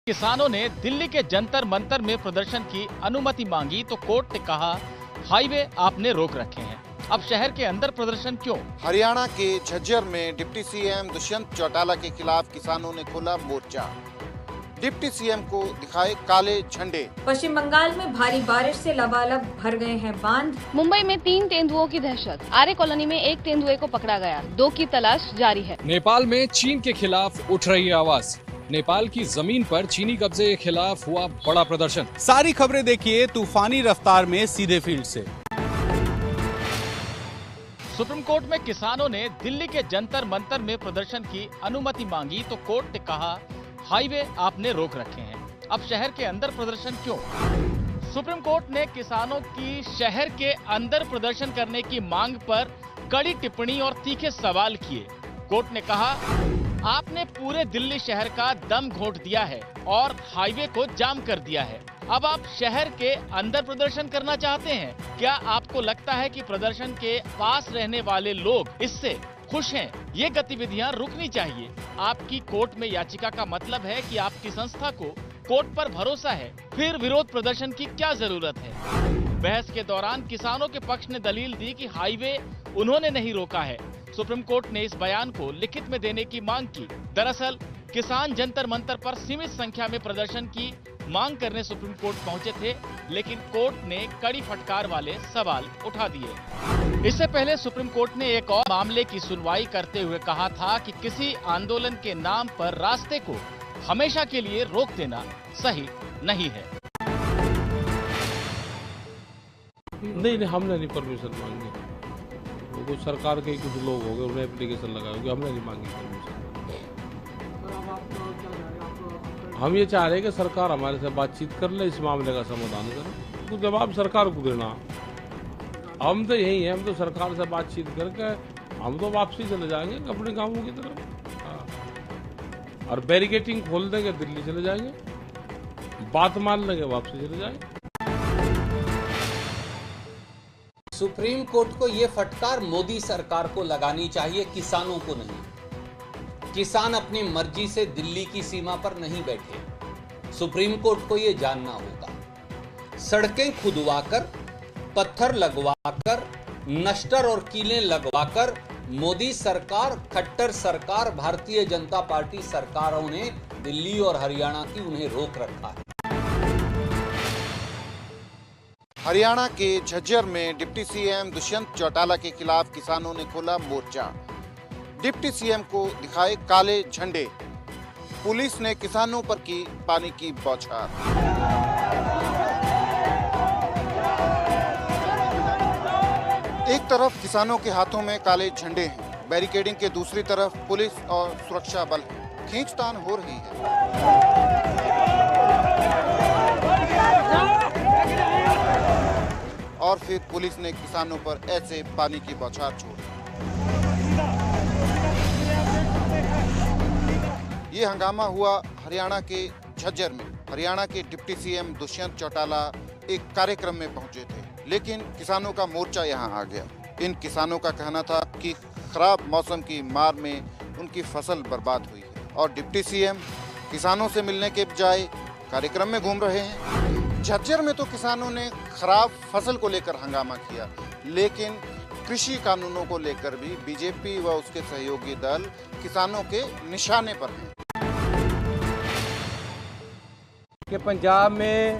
किसानों ने दिल्ली के जंतर मंतर में प्रदर्शन की अनुमति मांगी तो कोर्ट ने कहा हाईवे आपने रोक रखे हैं, अब शहर के अंदर प्रदर्शन क्यों? हरियाणा के झज्जर में डिप्टी सीएम दुष्यंत चौटाला के खिलाफ किसानों ने खोला मोर्चा। डिप्टी सीएम को दिखाए काले झंडे। पश्चिम बंगाल में भारी बारिश से लबालब भर गए हैं बांध। मुंबई में 3 तेंदुओं की दहशत, आर्य कॉलोनी में 1 तेंदुए को पकड़ा गया, 2 की तलाश जारी है। नेपाल में चीन के खिलाफ उठ रही आवाज, नेपाल की जमीन पर चीनी कब्जे के खिलाफ हुआ बड़ा प्रदर्शन। सारी खबरें देखिए तूफानी रफ्तार में सीधे फील्ड से। सुप्रीम कोर्ट में किसानों ने दिल्ली के जंतर मंतर में प्रदर्शन की अनुमति मांगी तो कोर्ट ने कहा हाईवे आपने रोक रखे हैं, अब शहर के अंदर प्रदर्शन क्यों? सुप्रीम कोर्ट ने किसानों की शहर के अंदर प्रदर्शन करने की मांग पर कड़ी टिप्पणी और तीखे सवाल किए। कोर्ट ने कहा आपने पूरे दिल्ली शहर का दम घोंट दिया है और हाईवे को जाम कर दिया है, अब आप शहर के अंदर प्रदर्शन करना चाहते हैं। क्या आपको लगता है कि प्रदर्शन के पास रहने वाले लोग इससे खुश हैं? ये गतिविधियां रुकनी चाहिए। आपकी कोर्ट में याचिका का मतलब है कि आपकी संस्था को कोर्ट पर भरोसा है, फिर विरोध प्रदर्शन की क्या जरूरत है? बहस के दौरान किसानों के पक्ष ने दलील दी कि हाईवे उन्होंने नहीं रोका है। सुप्रीम कोर्ट ने इस बयान को लिखित में देने की मांग की। दरअसल किसान जंतर मंतर पर सीमित संख्या में प्रदर्शन की मांग करने सुप्रीम कोर्ट पहुंचे थे, लेकिन कोर्ट ने कड़ी फटकार वाले सवाल उठा दिए। इससे पहले सुप्रीम कोर्ट ने एक और मामले की सुनवाई करते हुए कहा था कि किसी आंदोलन के नाम पर रास्ते को हमेशा के लिए रोक देना सही नहीं है। नहीं, हमने नहीं परमिशन मांगी। वो कुछ सरकार के कुछ लोग हो गए, उन्हें एप्लीकेशन लगाए, हमने नहीं मांगी परमिशन। हम ये चाह रहे हैं कि सरकार हमारे से बातचीत कर ले, इस मामले का समाधान करे। तो जवाब सरकार को देना, हम तो यही है, हम तो सरकार से बातचीत करके हम तो वापसी चले जाएंगे अपने गांवों की तरफ, और बैरिकेटिंग खोल देंगे, दिल्ली चले जाएंगे, बात मान लेंगे, वापसी चले जाएंगे। सुप्रीम कोर्ट को ये फटकार मोदी सरकार को लगानी चाहिए, किसानों को नहीं। किसान अपनी मर्जी से दिल्ली की सीमा पर नहीं बैठे, सुप्रीम कोर्ट को ये जानना होगा। सड़कें खुदवाकर, पत्थर लगवाकर, नश्तर और कीलें लगवाकर मोदी सरकार, खट्टर सरकार, भारतीय जनता पार्टी सरकारों ने दिल्ली और हरियाणा की उन्हें रोक रखा है। हरियाणा के झज्जर में डिप्टी सीएम दुष्यंत चौटाला के खिलाफ किसानों ने खोला मोर्चा। डिप्टी सीएम को दिखाए काले झंडे। पुलिस ने किसानों पर की पानी की बौछार। एक तरफ किसानों के हाथों में काले झंडे हैं, बैरिकेडिंग के दूसरी तरफ पुलिस और सुरक्षा बल है। खींचतान हो रही है। और फिर पुलिस ने किसानों पर ऐसे पानी की बौछार छोड़ी। ये हंगामा हुआ हरियाणा के झज्जर में। हरियाणा के डिप्टी सीएम दुष्यंत चौटाला एक कार्यक्रम में पहुंचे थे, लेकिन किसानों का मोर्चा यहां आ गया। इन किसानों का कहना था कि खराब मौसम की मार में उनकी फसल बर्बाद हुई है और डिप्टी सीएम किसानों से मिलने के बजाय कार्यक्रम में घूम रहे हैं। झज्जर में तो किसानों ने खराब फसल को लेकर हंगामा किया, लेकिन कृषि कानूनों को लेकर भी बीजेपी व उसके सहयोगी दल किसानों के निशाने पर हैं। कि पंजाब में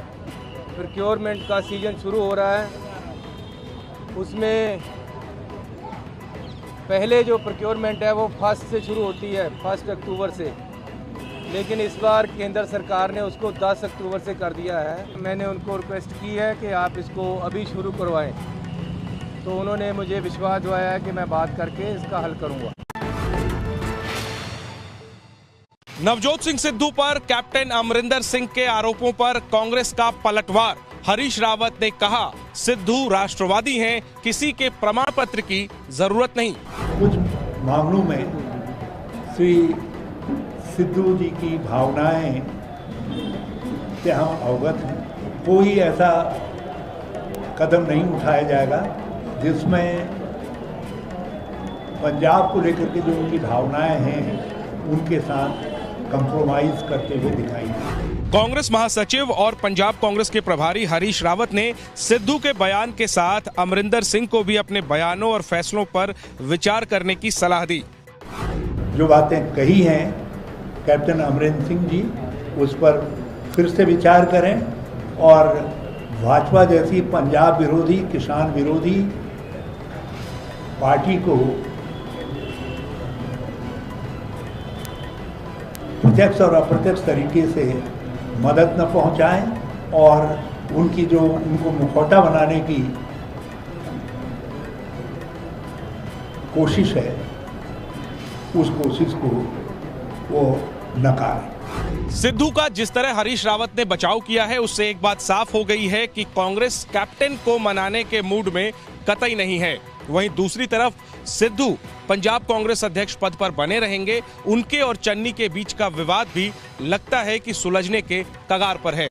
प्रोक्योरमेंट का सीजन शुरू हो रहा है, उसमें पहले जो प्रोक्योरमेंट है वो 1 से शुरू होती है, 1 अक्टूबर से, लेकिन इस बार केंद्र सरकार ने उसको 10 अक्टूबर से कर दिया है। मैंने उनको रिक्वेस्ट की है कि आप इसको अभी शुरू करवाएं, तो उन्होंने मुझे विश्वास दिलाया है कि मैं बात करके इसका हल करूंगा। नवजोत सिंह सिद्धू पर कैप्टन अमरिंदर सिंह के आरोपों पर कांग्रेस का पलटवार। हरीश रावत ने कहा सिद्धू राष्ट्रवादी हैं, किसी के प्रमाण पत्र की जरूरत नहीं। कुछ मामलों में श्री सिद्धू जी की भावनाएं से हम अवगत हैं। कोई ऐसा कदम नहीं उठाया जाएगा जिसमें पंजाब को लेकर के जो उनकी भावनाएं हैं उनके साथ कंप्रोमाइज करते हुए दिखाई दें। कांग्रेस महासचिव और पंजाब कांग्रेस के प्रभारी हरीश रावत ने सिद्धू के बयान के साथ अमरिंदर सिंह को भी अपने बयानों और फैसलों पर विचार करने की सलाह दी। जो बातें कही हैं कैप्टन अमरिंदर सिंह जी, उस पर फिर से विचार करें और भाजपा जैसी पंजाब विरोधी, किसान विरोधी पार्टी को प्रत्यक्ष और अप्रत्यक्ष तरीके से मदद न पहुंचाएं और उनकी जो उनको मुखौटा बनाने की कोशिश है, उस कोशिश को वो नकारें। सिद्धू का जिस तरह हरीश रावत ने बचाव किया है, उससे एक बात साफ हो गई है कि कांग्रेस कैप्टन को मनाने के मूड में कतई नहीं है। वहीं दूसरी तरफ सिद्धू पंजाब कांग्रेस अध्यक्ष पद पर बने रहेंगे। उनके और चन्नी के बीच का विवाद भी लगता है कि सुलझने के कगार पर है।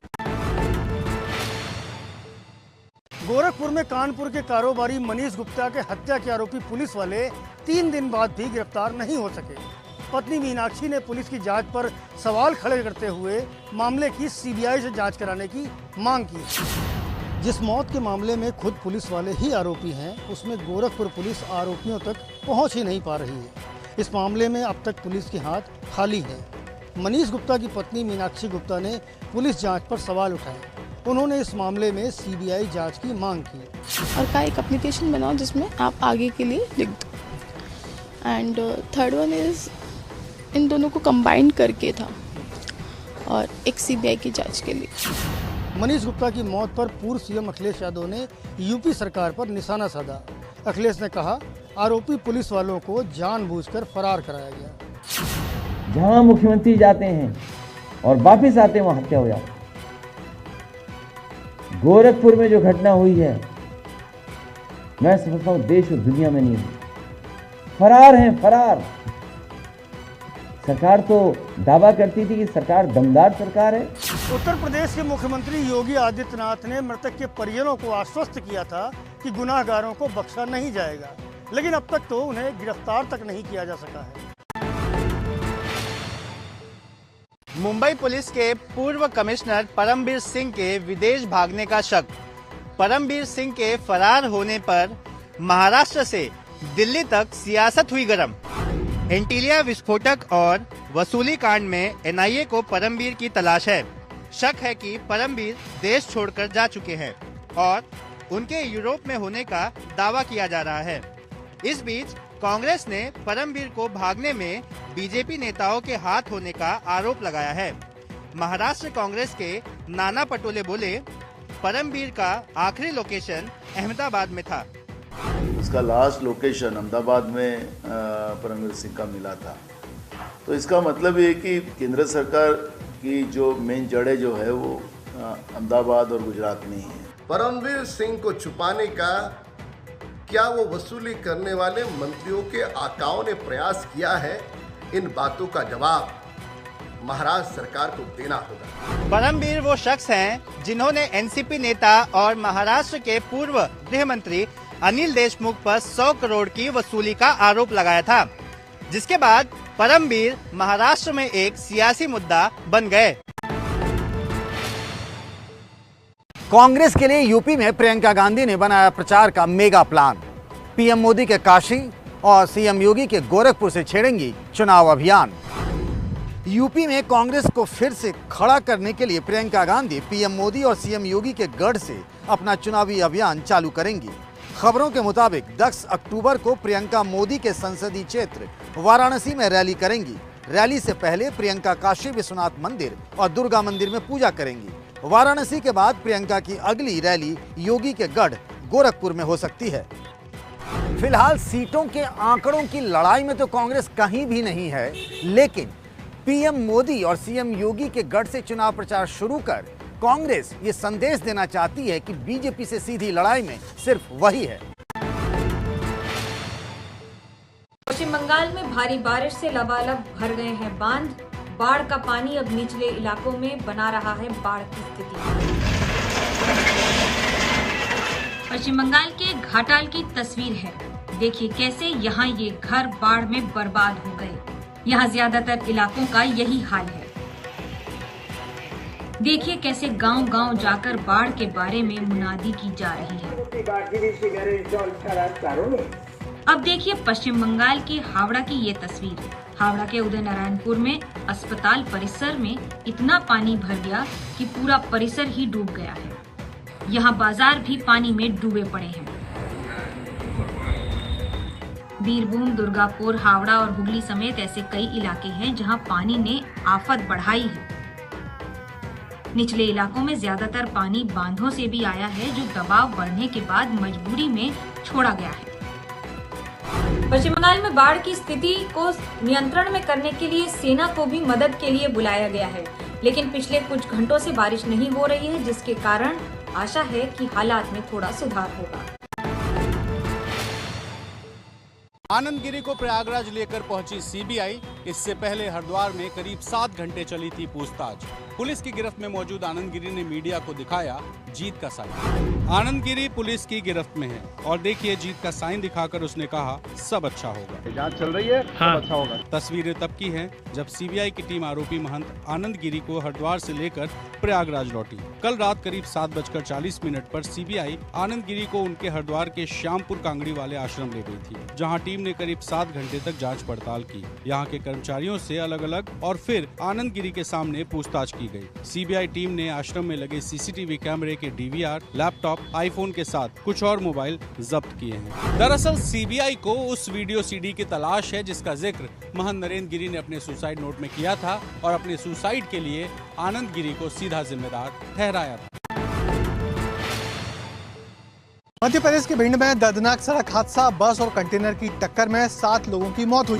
गोरखपुर में कानपुर के कारोबारी मनीष गुप्ता के हत्या के आरोपी पुलिस वाले 3 दिन बाद भी गिरफ्तार नहीं हो सके। पत्नी मीनाक्षी ने पुलिस की जांच पर सवाल खड़े करते हुए मामले की सीबीआई से जांच कराने की मांग की। जिस मौत के मामले में खुद पुलिस वाले ही आरोपी हैं, उसमें गोरखपुर पुलिस आरोपियों तक पहुंच ही नहीं पा रही है। इस मामले में अब तक पुलिस के हाथ खाली हैं। मनीष गुप्ता की पत्नी मीनाक्षी गुप्ता ने पुलिस जांच पर सवाल उठाए। उन्होंने इस मामले में सीबीआई जांच की मांग की। और का एक एप्लीकेशन बनाओ जिसमें आप आगे के लिए लिख दो। And third one is in दोनों को कंबाइन करके था और एक सीबीआई की जांच के लिए। मनीष गुप्ता की मौत पर पूर्व सीएम अखिलेश यादव ने यूपी सरकार पर निशाना साधा। अखिलेश ने कहा, आरोपी पुलिस वालों को जानबूझकर फरार कराया गया। जहां मुख्यमंत्री जाते हैं और वापस आते हैं वहां हत्या हो जाती। गोरखपुर में जो घटना हुई है, मैं समझता हूं देश और दुनिया में नहीं हुई। फरार हैं, फरार। सरकार तो दावा करती थी कि सरकार दमदार सरकार है। उत्तर प्रदेश के मुख्यमंत्री योगी आदित्यनाथ ने मृतक के परिजनों को आश्वस्त किया था कि गुनाहगारों को बख्शा नहीं जाएगा, लेकिन अब तक तो उन्हें गिरफ्तार तक नहीं किया जा सका है। मुंबई पुलिस के पूर्व कमिश्नर परमबीर सिंह के विदेश भागने का शक। परमबीर सिंह के फरार होने पर महाराष्ट्र से दिल्ली तक सियासत हुई गर्म। एंटीलिया विस्फोटक और वसूली कांड में एनआईए को परमबीर की तलाश है। शक है कि परमबीर देश छोड़कर जा चुके हैं और उनके यूरोप में होने का दावा किया जा रहा है। इस बीच कांग्रेस ने परमबीर को भागने में बीजेपी नेताओं के हाथ होने का आरोप लगाया है। महाराष्ट्र कांग्रेस के नाना पटोले बोले, परमबीर का आखिरी लोकेशन अहमदाबाद में था। उसका लास्ट लोकेशन अहमदाबाद में परमबीर सिंह का मिला था। तो इसका मतलब ये कि केंद्र सरकार की जो मेन जड़ें जो है वो अहमदाबाद और गुजरात में ही है। परमबीर सिंह को छुपाने का क्या वो वसूली करने वाले मंत्रियों के आकाओं ने प्रयास किया है? इन बातों का जवाब महाराष्ट्र सरकार को देना होगा। परमबीर वो शख्स हैं जिन्होंने एनसीपी नेता और महाराष्ट्र के पूर्व गृह मंत्री अनिल देशमुख पर 100 करोड़ की वसूली का आरोप लगाया था, जिसके बाद परमबीर महाराष्ट्र में एक सियासी मुद्दा बन गए। कांग्रेस के लिए यूपी में प्रियंका गांधी ने बनाया प्रचार का मेगा प्लान। पीएम मोदी के काशी और सीएम योगी के गोरखपुर से छेड़ेंगी चुनाव अभियान। यूपी में कांग्रेस को फिर से खड़ा करने के लिए प्रियंका गांधी पीएम मोदी और सीएम योगी के गढ़ से अपना चुनावी अभियान चालू करेंगी। खबरों के मुताबिक 10 अक्टूबर को प्रियंका मोदी के संसदीय क्षेत्र वाराणसी में रैली करेंगी। रैली से पहले प्रियंका काशी विश्वनाथ मंदिर और दुर्गा मंदिर में पूजा करेंगी। वाराणसी के बाद प्रियंका की अगली रैली योगी के गढ़ गोरखपुर में हो सकती है। फिलहाल सीटों के आंकड़ों की लड़ाई में तो कांग्रेस कहीं भी नहीं है, लेकिन पीएम मोदी और सीएम योगी के गढ़ से चुनाव प्रचार शुरू कर कांग्रेस ये संदेश देना चाहती है कि बीजेपी से सीधी लड़ाई में सिर्फ वही है। पश्चिम बंगाल में भारी बारिश से लबालब भर गए हैं बांध। बाढ़ का पानी अब निचले इलाकों में बना रहा है बाढ़ की स्थिति। पश्चिम बंगाल के घाटाल की तस्वीर है। देखिए कैसे यहाँ ये घर बाढ़ में बर्बाद हो गए। यहाँ ज्यादातर इलाकों का यही हाल है। देखिए कैसे गांव-गांव जाकर बाढ़ के बारे में मुनादी की जा रही है। अब देखिए पश्चिम बंगाल के हावड़ा की ये तस्वीर। हावड़ा के उदय नारायणपुर में अस्पताल परिसर में इतना पानी भर गया कि पूरा परिसर ही डूब गया है। यहाँ बाजार भी पानी में डूबे पड़े हैं। बीरभूम, दुर्गापुर, हावड़ा और हुगली समेत ऐसे कई इलाके हैं जहाँ पानी ने आफत बढ़ाई है। निचले इलाकों में ज्यादातर पानी बांधों से भी आया है, जो दबाव बढ़ने के बाद मजबूरी में छोड़ा गया है। पश्चिम बंगाल में बाढ़ की स्थिति को नियंत्रण में करने के लिए सेना को भी मदद के लिए बुलाया गया है, लेकिन पिछले कुछ घंटों से बारिश नहीं हो रही है, जिसके कारण आशा है कि हालात में थोड़ा सुधार होगा। आनंद गिरी को प्रयागराज लेकर पहुंची सीबीआई। इससे पहले हरिद्वार में करीब 7 घंटे चली थी पूछताछ। पुलिस की गिरफ्त में मौजूद आनंद गिरी ने मीडिया को दिखाया जीत का साइन। आनंद गिरी पुलिस की गिरफ्त में है और देखिए जीत का साइन दिखाकर उसने कहा सब अच्छा होगा। जांच चल रही है, सब अच्छा होगा। तस्वीरें तब की हैं जब सीबीआई की टीम आरोपी महंत आनंद गिरी को हरिद्वार से लेकर प्रयागराज लौटी। कल रात करीब 7:40 पर सीबीआई आनंद गिरी को उनके हरिद्वार के श्यामपुर कांगड़ी वाले आश्रम ले गई थी, जहाँ टीम ने करीब 7 घंटे तक जाँच पड़ताल की। यहाँ के कर्मचारियों से अलग अलग और फिर आनंद गिरी के सामने पूछताछ की गई। सीबीआई टीम ने आश्रम में लगे सीसीटीवी कैमरे के डीवीआर, लैपटॉप, आईफोन के साथ कुछ और मोबाइल जब्त किए हैं। दरअसल सीबीआई को उस वीडियो सीडी की तलाश है जिसका जिक्र महंत नरेंद्र गिरी ने अपने सुसाइड नोट में किया था और अपने सुसाइड के लिए आनंद गिरी को सीधा जिम्मेदार ठहराया था। मध्य प्रदेश के भिंड में दर्दनाक सड़क हादसा, बस और कंटेनर की टक्कर में 7 लोगों की मौत हुई।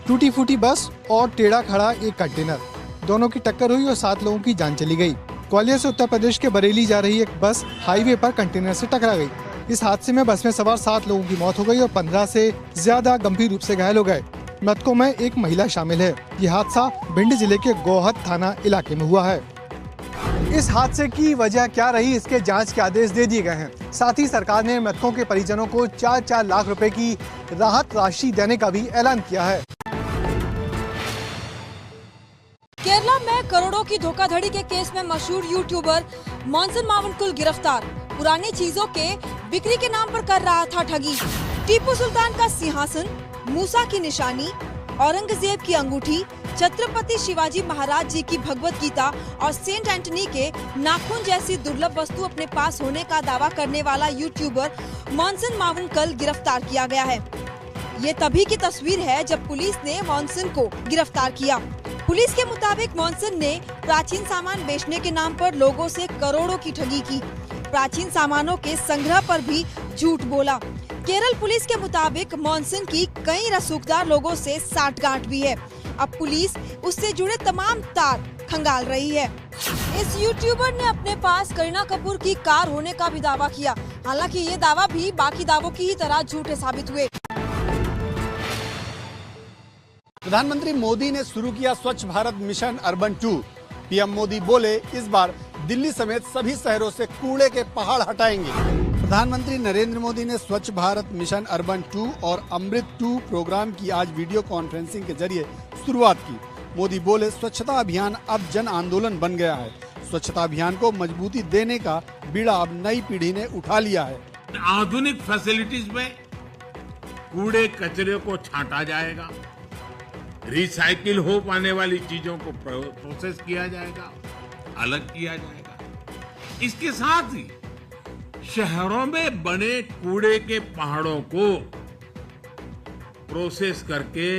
टूटी फूटी बस और टेढ़ा खड़ा एक कंटेनर, दोनों की टक्कर हुई और 7 लोगों की जान चली गई। ग्वालियर से उत्तर प्रदेश के बरेली जा रही एक बस हाईवे पर कंटेनर से टकरा गई। इस हादसे में बस में सवार 7 लोगों की मौत हो गई और 15 से ज्यादा गंभीर रूप से घायल हो गए। मृतकों में एक महिला शामिल है। ये हादसा भिंड जिले के गोहद थाना इलाके में हुआ है। इस हादसे की वजह क्या रही, इसके जांच के आदेश दे दिए गए हैं। साथ ही सरकार ने मृतकों के परिजनों को 4-4 लाख रुपए की राहत राशि देने का भी ऐलान किया है। केरला में करोड़ों की धोखाधड़ी के केस में मशहूर यूट्यूबर मॉनसन मावनकुल गिरफ्तार। पुरानी चीजों के बिक्री के नाम पर कर रहा था ठगी। टीपू सुल्तान का सिंहासन, मूसा की निशानी, औरंगजेब की अंगूठी, छत्रपति शिवाजी महाराज जी की भगवत गीता और सेंट एंटनी के नाखून जैसी दुर्लभ वस्तु अपने पास होने का दावा करने वाला यूट्यूबर मॉनसन मावनकुल गिरफ्तार किया गया है। ये तभी की तस्वीर है जब पुलिस ने मॉनसन को गिरफ्तार किया। पुलिस के मुताबिक मॉनसन ने प्राचीन सामान बेचने के नाम पर लोगों से करोड़ों की ठगी की। प्राचीन सामानों के संग्रह पर भी झूठ बोला। केरल पुलिस के मुताबिक मॉनसन की कई रसूखदार लोगों से साठगांठ भी है। अब पुलिस उससे जुड़े तमाम तार खंगाल रही है। इस यूट्यूबर ने अपने पास करीना कपूर की कार होने का भी दावा किया। हालांकि ये दावा भी बाकी दावों की ही तरह झूठे साबित हुए। प्रधानमंत्री मोदी ने शुरू किया स्वच्छ Bharat mission urban 2। PM Modi बोले इस बार दिल्ली समेत सभी शहरों से कूड़े के पहाड़ हटाएंगे। प्रधानमंत्री नरेंद्र मोदी ने स्वच्छ भारत मिशन अर्बन 2 और अमृत 2 प्रोग्राम की आज वीडियो कॉन्फ्रेंसिंग के जरिए शुरुआत की। मोदी बोले स्वच्छता अभियान अब जन आंदोलन बन गया है। स्वच्छता अभियान को मजबूती देने का बीड़ा अब नई पीढ़ी ने उठा लिया है। आधुनिक फैसिलिटीज में कूड़े कचरे को छांटा जाएगा, रिसाइकिल हो पाने वाली चीजों को प्रोसेस किया जाएगा, अलग किया जाएगा। इसके साथ ही शहरों में बने कूड़े के पहाड़ों को प्रोसेस करके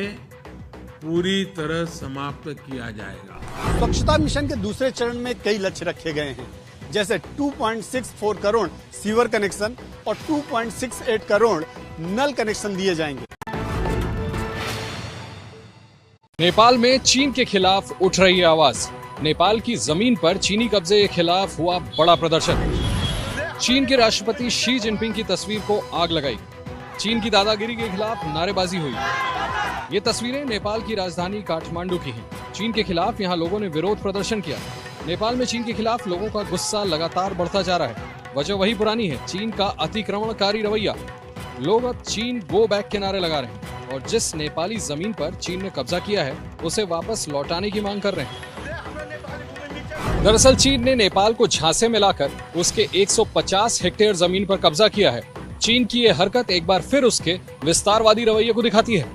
पूरी तरह समाप्त किया जाएगा। स्वच्छता मिशन के दूसरे चरण में कई लक्ष्य रखे गए हैं, जैसे 2.64 करोड़ सीवर कनेक्शन और 2.68 करोड़ नल कनेक्शन दिए जाएंगे। नेपाल में चीन के खिलाफ उठ रही आवाज। नेपाल की जमीन पर चीनी कब्जे के खिलाफ हुआ बड़ा प्रदर्शन। चीन के राष्ट्रपति शी जिनपिंग की तस्वीर को आग लगाई। चीन की दादागिरी के खिलाफ नारेबाजी हुई। ये तस्वीरें नेपाल की राजधानी काठमांडू की हैं। चीन के खिलाफ यहाँ लोगों ने विरोध प्रदर्शन किया। नेपाल में चीन के खिलाफ लोगों का गुस्सा लगातार बढ़ता जा रहा है। वजह वही पुरानी है, चीन का अतिक्रमणकारी रवैया। लोग अब चीन गो बैक के नारे लगा रहे हैं और जिस नेपाली जमीन पर चीन ने कब्जा किया है उसे वापस लौटाने की मांग कर रहे हैं। दरअसल चीन ने नेपाल को झांसे में लाकर उसके 150 हेक्टेयर जमीन पर कब्जा किया है। चीन की ये हरकत एक बार फिर उसके विस्तारवादी रवैये को दिखाती है।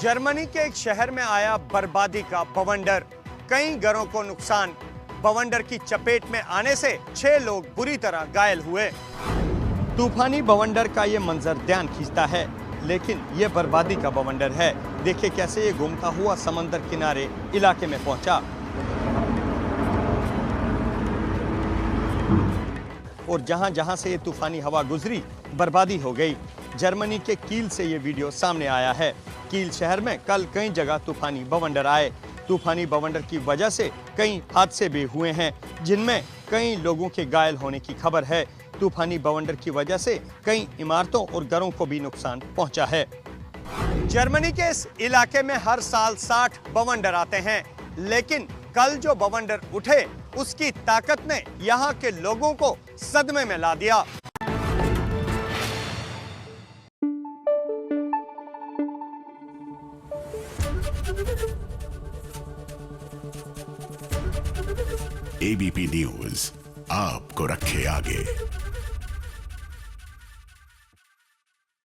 जर्मनी के एक शहर में आया बर्बादी का बवंडर, कई घरों को नुकसान। बवंडर की चपेट में आने से 6 लोग बुरी तरह घायल हुए। तूफानी बवंडर का ये मंजर ध्यान खींचता है, लेकिन ये बर्बादी का बवंडर है। देखिए कैसे ये घूमता हुआ समंदर किनारे इलाके में पहुंचा और जहां जहां से ये तूफानी हवा गुजरी बर्बादी हो गई। जर्मनी के कील से ये वीडियो सामने आया है। कील शहर में कल कई जगह तूफानी बवंडर आए। तूफानी बवंडर की वजह से कई हादसे भी हुए हैं, जिनमें कई लोगों के घायल होने की खबर है। तूफानी बवंडर की वजह से कई इमारतों और घरों को भी नुकसान पहुंचा है। जर्मनी के इस इलाके में हर साल 60 बवंडर आते हैं, लेकिन कल जो बवंडर उठे उसकी ताकत ने यहाँ के लोगों को सदमे में ला दिया। एबीपी न्यूज आपको रखे आगे।